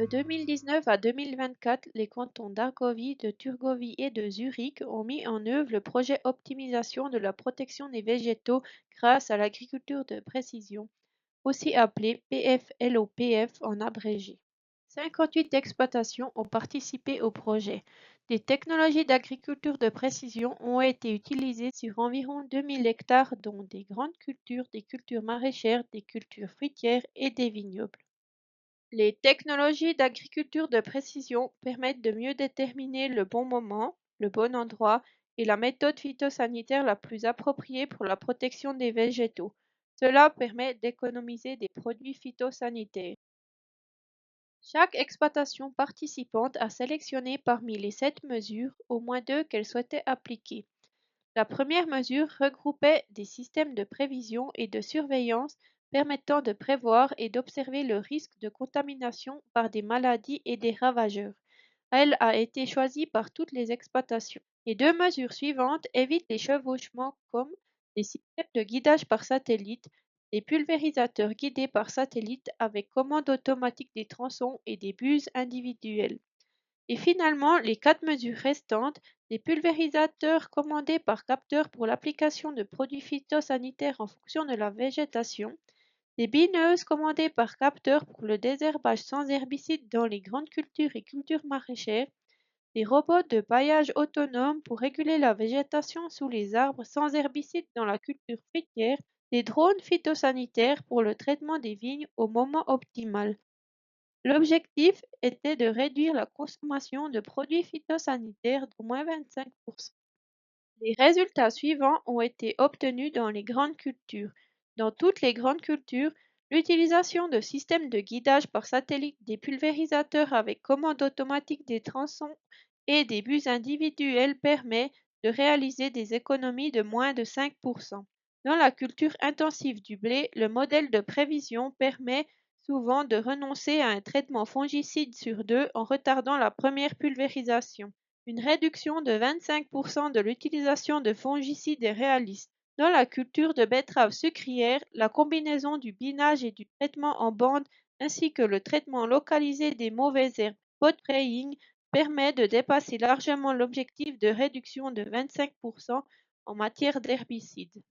De 2019 à 2024, les cantons d'Argovie, de Turgovie et de Zurich ont mis en œuvre le projet Optimisation de la protection des végétaux grâce à l'agriculture de précision, aussi appelé PFLOPF en abrégé. 58 exploitations ont participé au projet. Des technologies d'agriculture de précision ont été utilisées sur environ 2000 hectares, dont des grandes cultures, des cultures maraîchères, des cultures fruitières et des vignobles. Les technologies d'agriculture de précision permettent de mieux déterminer le bon moment, le bon endroit et la méthode phytosanitaire la plus appropriée pour la protection des végétaux. Cela permet d'économiser des produits phytosanitaires. Chaque exploitation participante a sélectionné parmi les 7 mesures au moins 2 qu'elle souhaitait appliquer. La première mesure regroupait des systèmes de prévision et de surveillance permettant de prévoir et d'observer le risque de contamination par des maladies et des ravageurs. Elle a été choisie par toutes les exploitations. Les 2 mesures suivantes évitent les chevauchements comme des systèmes de guidage par satellite, des pulvérisateurs guidés par satellite avec commande automatique des tronçons et des buses individuelles. Et finalement, les 4 mesures restantes, des pulvérisateurs commandés par capteur pour l'application de produits phytosanitaires en fonction de la végétation, des bineuses commandées par capteur pour le désherbage sans herbicide dans les grandes cultures et cultures maraîchères, des robots de paillage autonomes pour réguler la végétation sous les arbres sans herbicide dans la culture fruitière, des drones phytosanitaires pour le traitement des vignes au moment optimal. L'objectif était de réduire la consommation de produits phytosanitaires d'au moins 25%. Les résultats suivants ont été obtenus dans les grandes cultures. Dans toutes les grandes cultures, l'utilisation de systèmes de guidage par satellite, des pulvérisateurs avec commande automatique des tronçons et des buses individuelles permet de réaliser des économies de moins de 5%. Dans la culture intensive du blé, le modèle de prévision permet souvent de renoncer à un traitement fongicide sur 2 en retardant la première pulvérisation. Une réduction de 25% de l'utilisation de fongicides est réaliste. Dans la culture de betteraves sucrières, la combinaison du binage et du traitement en bande ainsi que le traitement localisé des mauvaises herbes pot spraying permet de dépasser largement l'objectif de réduction de 25% en matière d'herbicides.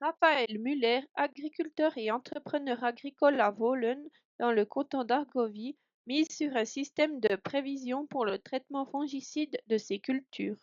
Raphaël Müller, agriculteur et entrepreneur agricole à Wohlen, dans le canton d'Argovie, mise sur un système de prévision pour le traitement fongicide de ses cultures.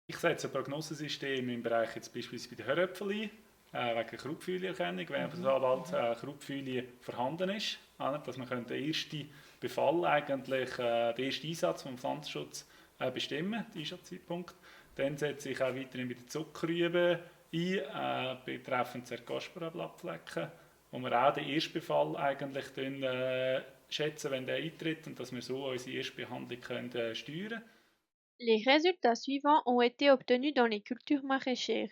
Ich setze ein Prognosesystem im Bereich jetzt beispielsweise bei den Höröpfeli, wegen Krautfäuliererkennung, wenn auf der Wald Krautfäulie vorhanden ist, dass man den ersten Befall eigentlich, den ersten Einsatz vom Pflanzenschutz bestimmen, den Einsatzzeitpunkt. Dann setze ich auch weiterhin bei den Zuckerrüben ein, betreffend Cercospora-Blattflecken, wo wir auch den Erstbefall eigentlich dann, schätzen, wenn der eintritt und dass wir so unsere Erstbehandlung können, steuern. Les résultats suivants ont été obtenus dans les cultures maraîchères.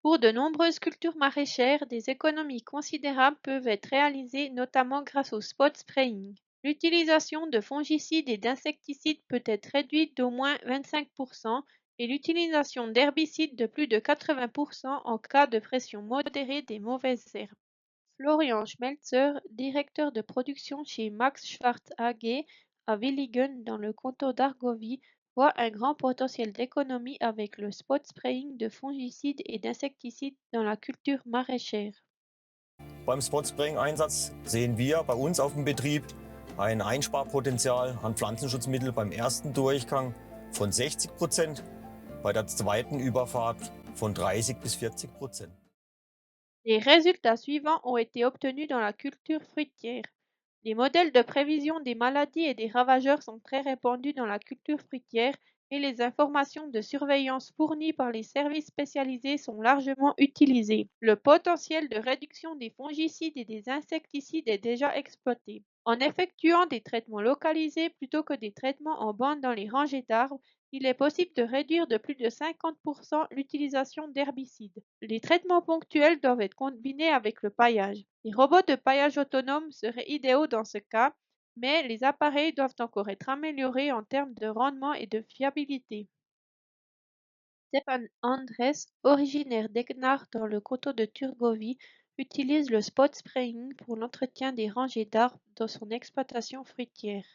Pour de nombreuses cultures maraîchères, des économies considérables peuvent être réalisées notamment grâce au spot spraying. L'utilisation de fongicides et d'insecticides peut être réduite d'au moins 25% et l'utilisation d'herbicides de plus de 80% en cas de pression modérée des mauvaises herbes. Florian Schmelzer, directeur de production chez Max Schwarz AG à Villigen dans le canton d'Argovie, voit un grand potentiel d'économie avec le spot spraying de fongicides et d'insecticides dans la culture maraîchère. Beim Spot-Spraying-Einsatz sehen wir bei uns auf dem Betrieb ein Einsparpotenzial an Pflanzenschutzmittel beim ersten Durchgang von 60%, bei der zweiten Überfahrt von 30 bis 40%. Les résultats suivants ont été obtenus dans la culture fruitière. Les modèles de prévision des maladies et des ravageurs sont très répandus dans la culture fruitière et les informations de surveillance fournies par les services spécialisés sont largement utilisées. Le potentiel de réduction des fongicides et des insecticides est déjà exploité. En effectuant des traitements localisés plutôt que des traitements en bande dans les rangées d'arbres, il est possible de réduire de plus de 50% l'utilisation d'herbicides. Les traitements ponctuels doivent être combinés avec le paillage. Les robots de paillage autonomes seraient idéaux dans ce cas, mais les appareils doivent encore être améliorés en termes de rendement et de fiabilité. Stefan Andres, originaire d'Egnar dans le canton de Turgovie, utilise le spot spraying pour l'entretien des rangées d'arbres dans son exploitation fruitière.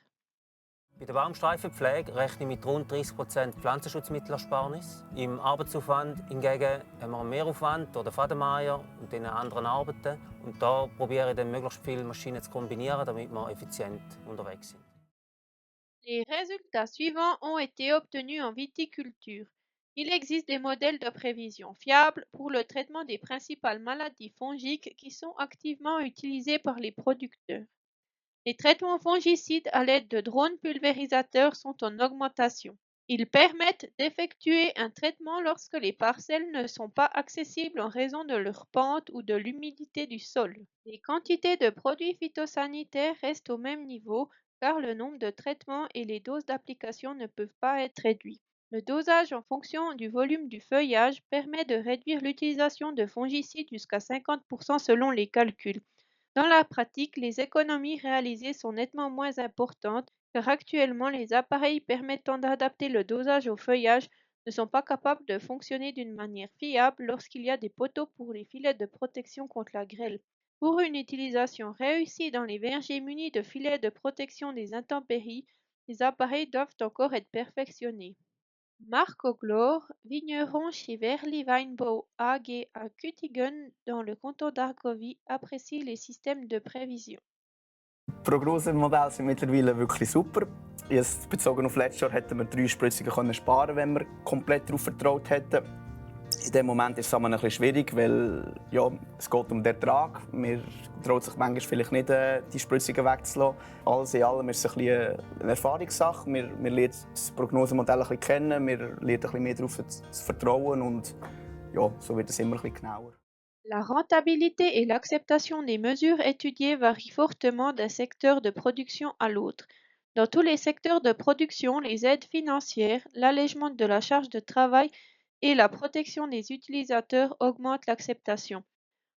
Bei der Baumstreifenpflege rechne ich mit rund 30% Pflanzenschutzmittelersparnis. Im Arbeitsaufwand hingegen haben wir einen Mehraufwand durch den Fadenmeier und den anderen Arbeiten. Und da probiere ich dann möglichst viele Maschinen zu kombinieren, damit wir effizient unterwegs sind. Les résultats suivants ont été obtenus en viticulture. Il existe des modèles de prévision fiables pour le traitement des principales maladies fongiques qui sont activement utilisés par les producteurs. Les traitements fongicides à l'aide de drones pulvérisateurs sont en augmentation. Ils permettent d'effectuer un traitement lorsque les parcelles ne sont pas accessibles en raison de leur pente ou de l'humidité du sol. Les quantités de produits phytosanitaires restent au même niveau car le nombre de traitements et les doses d'application ne peuvent pas être réduits. Le dosage en fonction du volume du feuillage permet de réduire l'utilisation de fongicides jusqu'à 50% selon les calculs. Dans la pratique, les économies réalisées sont nettement moins importantes car actuellement les appareils permettant d'adapter le dosage au feuillage ne sont pas capables de fonctionner d'une manière fiable lorsqu'il y a des poteaux pour les filets de protection contre la grêle. Pour une utilisation réussie dans les vergers munis de filets de protection des intempéries, les appareils doivent encore être perfectionnés. Marco Glor, vigneron chez Verli Weinbau AG à Küttingen dans le canton d'Argovie, apprécie les systèmes de prévision. Die Prognosemodelle sind mittlerweile wirklich super. Jetzt, bezogen auf letztes Jahr hätten wir 3 Spritzungen sparen können, wenn wir komplett darauf vertraut hätten. In dem Moment ist es aber ein bisschen schwierig, weil ja, es geht um den Ertrag. Man traut sich manchmal vielleicht nicht, die Spritzungen wegzulassen. Alles in allem ist es ein bisschen eine Erfahrungssache. Wir lernen das Prognosemodell ein bisschen kennen, wir lernen ein bisschen mehr darauf zu vertrauen und ja, so wird es immer ein bisschen genauer. La rentabilité et l'acceptation des mesures étudiées varient fortement d'un secteur de production à l'autre. Dans tous les secteurs de production, les aides financières, l'allègement de la charge de travail et la protection des utilisateurs augmentent l'acceptation.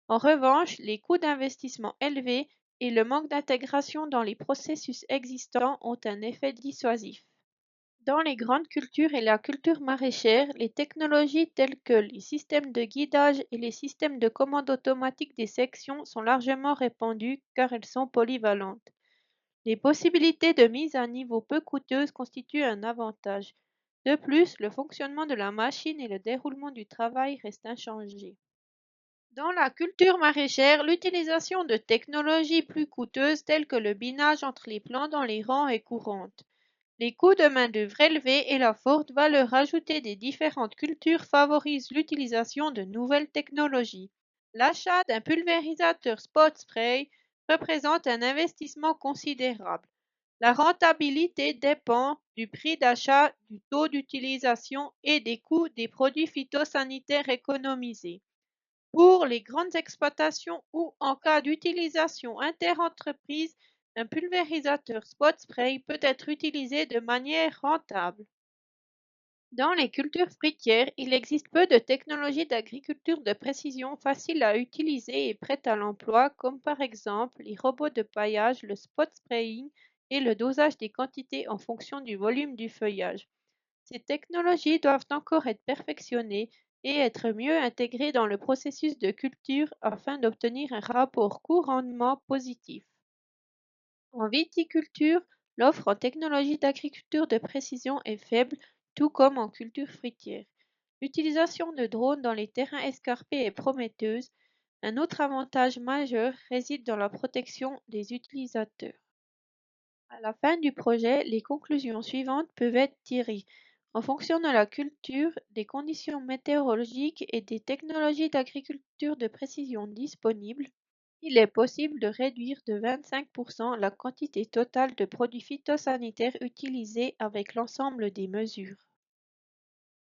En revanche, les coûts d'investissement élevés et le manque d'intégration dans les processus existants ont un effet dissuasif. Dans les grandes cultures et la culture maraîchère, les technologies telles que les systèmes de guidage et les systèmes de commande automatique des sections sont largement répandues car elles sont polyvalentes. Les possibilités de mise à niveau peu coûteuses constituent un avantage. De plus, le fonctionnement de la machine et le déroulement du travail restent inchangés. Dans la culture maraîchère, l'utilisation de technologies plus coûteuses telles que le binage entre les plants dans les rangs est courante. Les coûts de main-d'œuvre élevés et la forte valeur ajoutée des différentes cultures favorisent l'utilisation de nouvelles technologies. L'achat d'un pulvérisateur spot spray représente un investissement considérable. La rentabilité dépend du prix d'achat, du taux d'utilisation et des coûts des produits phytosanitaires économisés. Pour les grandes exploitations ou en cas d'utilisation interentreprise, un pulvérisateur spot spray peut être utilisé de manière rentable. Dans les cultures fruitières, il existe peu de technologies d'agriculture de précision faciles à utiliser et prêtes à l'emploi, comme par exemple les robots de paillage, le spot spraying et le dosage des quantités en fonction du volume du feuillage. Ces technologies doivent encore être perfectionnées et être mieux intégrées dans le processus de culture afin d'obtenir un rapport coût-rendement positif. En viticulture, l'offre en technologie d'agriculture de précision est faible, tout comme en culture fruitière. L'utilisation de drones dans les terrains escarpés est prometteuse. Un autre avantage majeur réside dans la protection des utilisateurs. À la fin du projet, les conclusions suivantes peuvent être tirées. En fonction de la culture, des conditions météorologiques et des technologies d'agriculture de précision disponibles, il est possible de réduire de 25% la quantité totale de produits phytosanitaires utilisés avec l'ensemble des mesures.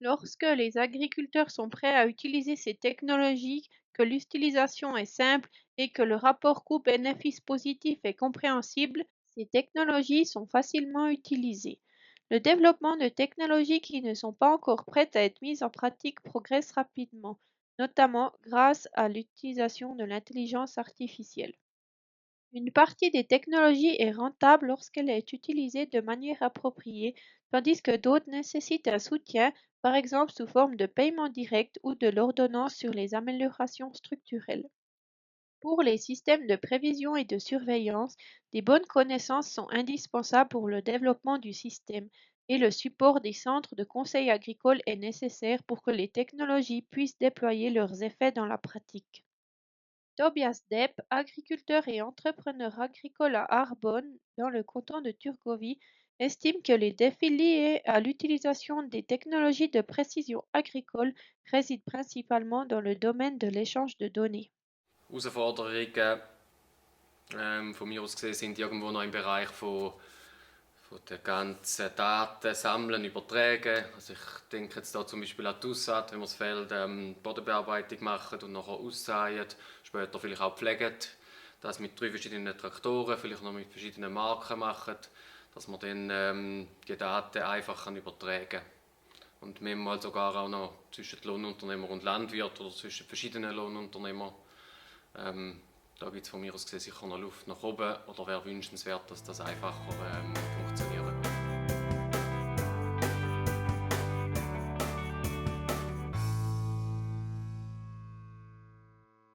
Lorsque les agriculteurs sont prêts à utiliser ces technologies, que l'utilisation est simple et que le rapport coût-bénéfice positif est compréhensible, ces technologies sont facilement utilisées. Le développement de technologies qui ne sont pas encore prêtes à être mises en pratique progresse rapidement, notamment grâce à l'utilisation de l'intelligence artificielle. Une partie des technologies est rentable lorsqu'elle est utilisée de manière appropriée, tandis que d'autres nécessitent un soutien, par exemple sous forme de paiement direct ou de l'ordonnance sur les améliorations structurelles. Pour les systèmes de prévision et de surveillance, des bonnes connaissances sont indispensables pour le développement du système et le support des centres de conseil agricole est nécessaire pour que les technologies puissent déployer leurs effets dans la pratique. Tobias Depp, agriculteur et entrepreneur agricole à Arbonne, dans le canton de Turgovie, estime que les défis liés à l'utilisation des technologies de précision agricole résident principalement dans le domaine de l'échange de données. Herausforderungen von mir aus gesehen sind irgendwo noch im Bereich von der ganzen Daten sammeln, übertragen. Also ich denke jetzt da zum Beispiel an die Aussaat, wenn wir das Feld Bodenbearbeitung machen und nachher aussäen, später vielleicht auch pflegen, das mit 3 verschiedenen Traktoren, vielleicht noch mit verschiedenen Marken machen, dass man dann die Daten einfach übertragen kann. Und manchmal sogar auch noch zwischen Lohnunternehmer und Landwirt oder zwischen verschiedenen Lohnunternehmern. Da gibt es von mir aus gesehen sicher noch Luft nach oben oder wäre wünschenswert, dass das einfacher funktionieren würde.